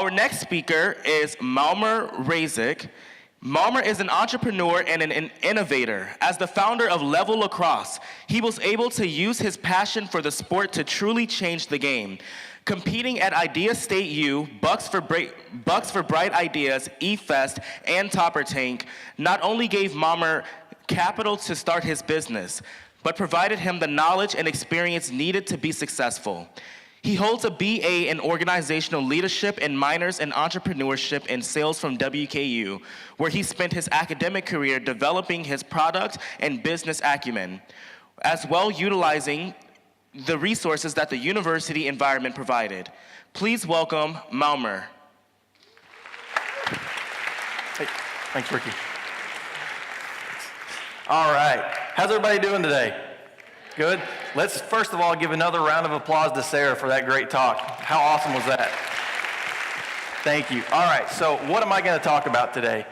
Our next speaker is Muamer Razic. Muamer is an entrepreneur and an innovator. As the founder of Lacrosse, he was able to use his passion for the sport to truly change the game. Competing at Idea State U, Bucks for Bright Ideas, eFest, and Topper Tank not only gave Muamer capital to start his business, but provided him the knowledge and experience needed to be successful. He holds a BA in Organizational Leadership and minors in Entrepreneurship and Sales from WKU, where he spent his academic career developing his product and business acumen, as well utilizing the resources that the university environment provided. Please welcome Muamer. Hey, thanks, Ricky. All right, how's everybody doing today? Good? Let's first of all give another round of applause to Sarah for that great talk. How awesome was that? Thank you. All right, so what am I going to talk about today?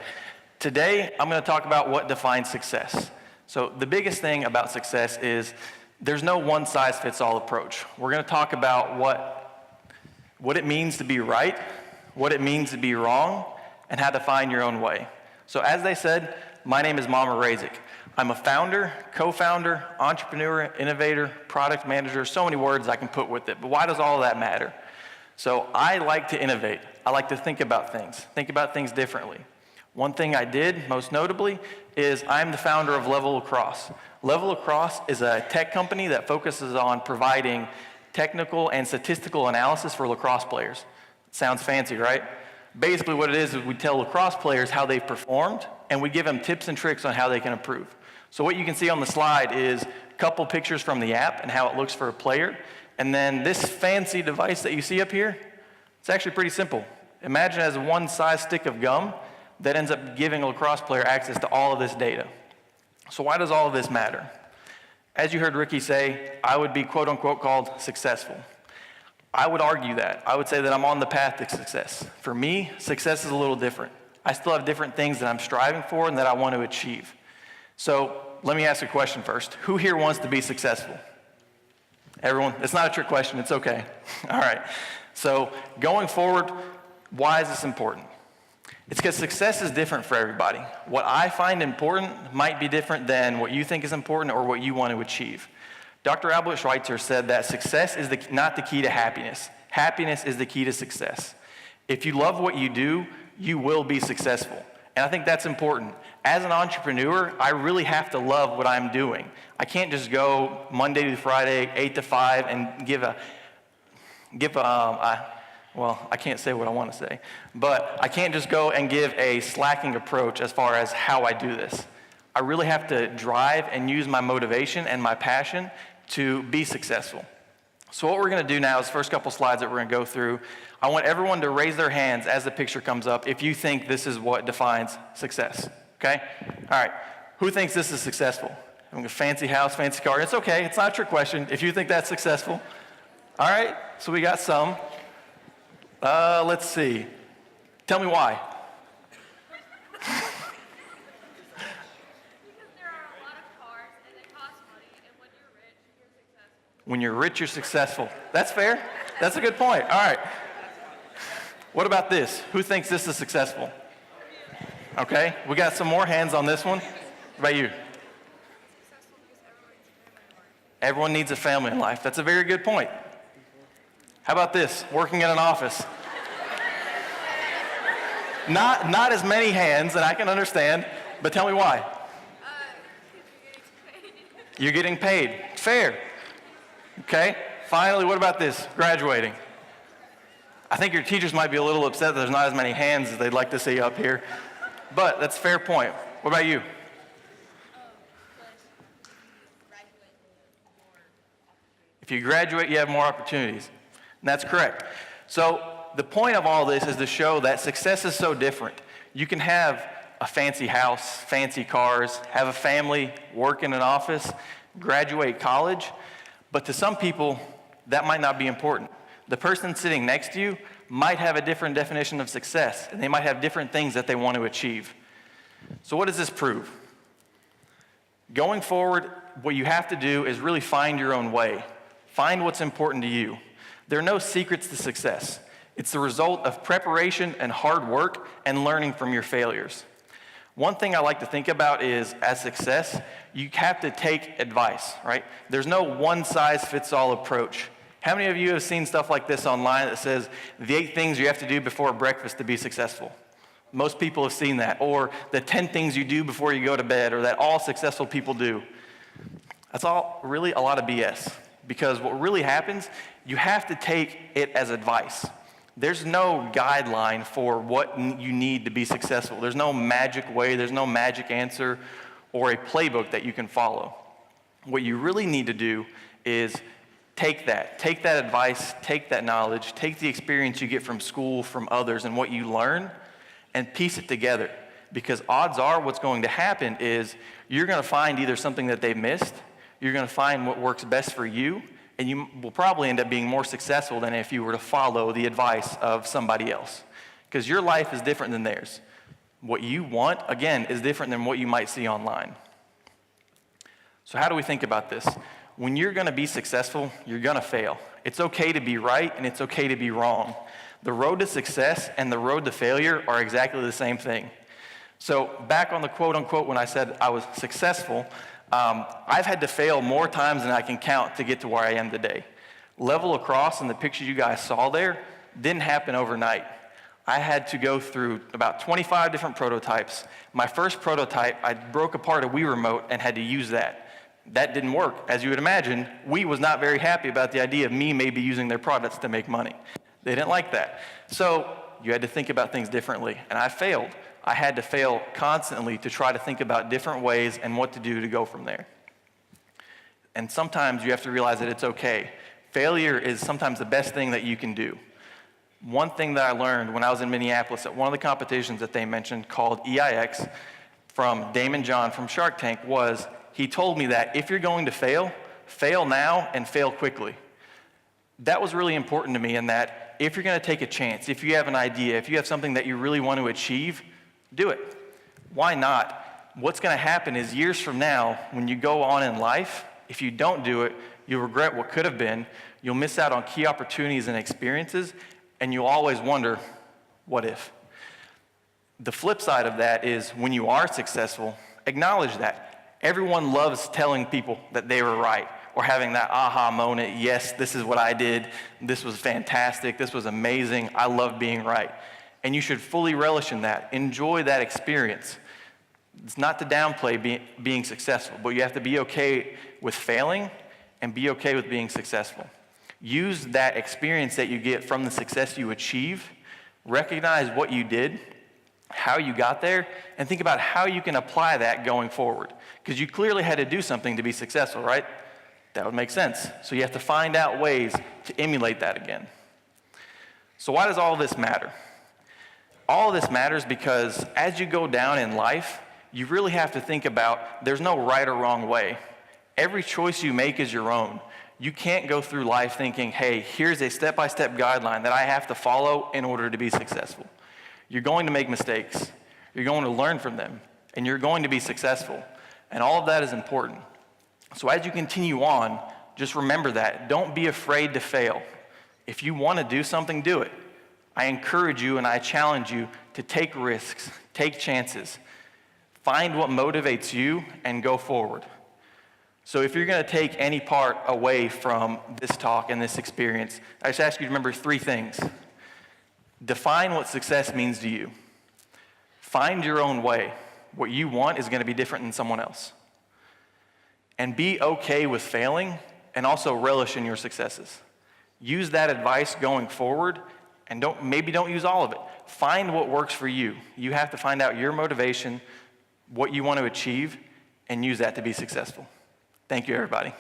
Today, I'm going to talk about what defines success. So the biggest thing about success is there's no one-size-fits-all approach. We're going to talk about what it means to be right, what it means to be wrong, and how to find your own way. So as they said, my name is Muamer Razic. I'm a founder, co-founder, entrepreneur, innovator, product manager, so many words I can put with it, but why does all of that matter? So I like to innovate. I like to think about things differently. One thing I did, most notably, is I'm the founder of Lacrosse. Lacrosse is a tech company that focuses on providing technical and statistical analysis for lacrosse players. Sounds fancy, right? Basically what it is we tell lacrosse players how they've performed, and we give them tips and tricks on how they can improve. So what you can see on the slide is a couple pictures from the app and how it looks for a player. And then this fancy device that you see up here, it's actually pretty simple. Imagine it as a one-size stick of gum that ends up giving a lacrosse player access to all of this data. So why does all of this matter? As you heard Ricky say, I would be quote-unquote called successful. I would argue that. I would say that I'm on the path to success. For me, success is a little different. I still have different things that I'm striving for and that I want to achieve. So let me ask a question first. Who here wants to be successful? Everyone? It's not a trick question, it's okay. All right. So going forward, why is this important? It's because success is different for everybody. What I find important might be different than what you think is important or what you want to achieve. Dr. Albert Schweitzer said that success is not the key to happiness. Happiness is the key to success. If you love what you do, you will be successful. And I think that's important. As an entrepreneur, I really have to love what I'm doing. I can't just go Monday to Friday, 8 to 5, and well, I can't say what I want to say, but I can't just go and give a slacking approach as far as how I do this. I really have to drive and use my motivation and my passion to be successful. So what we're going to do now is the first couple slides that we're going to go through. I want everyone to raise their hands as the picture comes up if you think this is what defines success, okay? All right, who thinks this is successful? Having a fancy house, fancy car, it's okay, it's not a trick question if you think that's successful. All right, so we got some. Let's see. Tell me why. When you're rich, you're successful. That's fair. That's a good point. All right. What about this? Who thinks this is successful? Okay. We got some more hands on this one. What about you? Everyone needs a family in life. That's a very good point. How about this? Working in an office. Not as many hands, and I can understand, but tell me why. You're getting paid. Fair. Okay, finally, what about this? Graduating. I think your teachers might be a little upset that there's not as many hands as they'd like to see up here, but that's a fair point. What about you? If you graduate, you have more opportunities. And that's correct. So the point of all this is to show that success is so different. You can have a fancy house, fancy cars, have a family, work in an office, graduate college, but to some people, that might not be important. The person sitting next to you might have a different definition of success, and they might have different things that they want to achieve. So what does this prove? Going forward, what you have to do is really find your own way. Find what's important to you. There are no secrets to success. It's the result of preparation and hard work and learning from your failures. One thing I like to think about is, as success, you have to take advice, right? There's no one-size-fits-all approach. How many of you have seen stuff like this online that says, the 8 things you have to do before breakfast to be successful? Most people have seen that. Or the 10 things you do before you go to bed, or that all successful people do. That's all really a lot of BS. Because what really happens, you have to take it as advice. There's no guideline for what you need to be successful. There's no magic way, there's no magic answer, or a playbook that you can follow. What you really need to do is take that advice, take that knowledge, take the experience you get from school, from others, and what you learn, and piece it together. Because odds are what's going to happen is you're going to find either something that they've missed, you're going to find what works best for you, and you will probably end up being more successful than if you were to follow the advice of somebody else. Because your life is different than theirs. What you want, again, is different than what you might see online. So how do we think about this? When you're going to be successful, you're going to fail. It's okay to be right, and it's okay to be wrong. The road to success and the road to failure are exactly the same thing. So back on the quote-unquote when I said I was successful, I've had to fail more times than I can count to get to where I am today. Level Lacrosse and the picture you guys saw there didn't happen overnight. I had to go through about 25 different prototypes. My first prototype, I broke apart a Wii remote and had to use that. That didn't work. As you would imagine, Wii was not very happy about the idea of me maybe using their products to make money. They didn't like that. So you had to think about things differently, and I failed. I had to fail constantly to try to think about different ways and what to do to go from there. And sometimes you have to realize that it's okay. Failure is sometimes the best thing that you can do. One thing that I learned when I was in Minneapolis at one of the competitions that they mentioned called EIX from Damon John from Shark Tank was, he told me that if you're going to fail, fail now and fail quickly. That was really important to me in that if you're going to take a chance, if you have an idea, if you have something that you really want to achieve, do it. Why not? What's going to happen is years from now, when you go on in life, if you don't do it, you'll regret what could have been, you'll miss out on key opportunities and experiences, and you'll always wonder, what if? The flip side of that is when you are successful, acknowledge that. Everyone loves telling people that they were right, or having that aha moment, yes, this is what I did, this was fantastic, this was amazing, I love being right. And you should fully relish in that. Enjoy that experience. It's not to downplay being successful, but you have to be okay with failing and be okay with being successful. Use that experience that you get from the success you achieve, recognize what you did, how you got there, and think about how you can apply that going forward. Because you clearly had to do something to be successful, right? That would make sense. So you have to find out ways to emulate that again. So why does all this matter? All of this matters because as you go down in life, you really have to think about there's no right or wrong way. Every choice you make is your own. You can't go through life thinking, hey, here's a step-by-step guideline that I have to follow in order to be successful. You're going to make mistakes. You're going to learn from them. And you're going to be successful. And all of that is important. So as you continue on, just remember that. Don't be afraid to fail. If you want to do something, do it. I encourage you and I challenge you to take risks, take chances. Find what motivates you and go forward. So if you're going to take any part away from this talk and this experience, I just ask you to remember 3 things. Define what success means to you. Find your own way. What you want is going to be different than someone else. And be okay with failing and also relish in your successes. Use that advice going forward and maybe don't use all of it. Find what works for you. You have to find out your motivation, what you want to achieve, and use that to be successful. Thank you, everybody.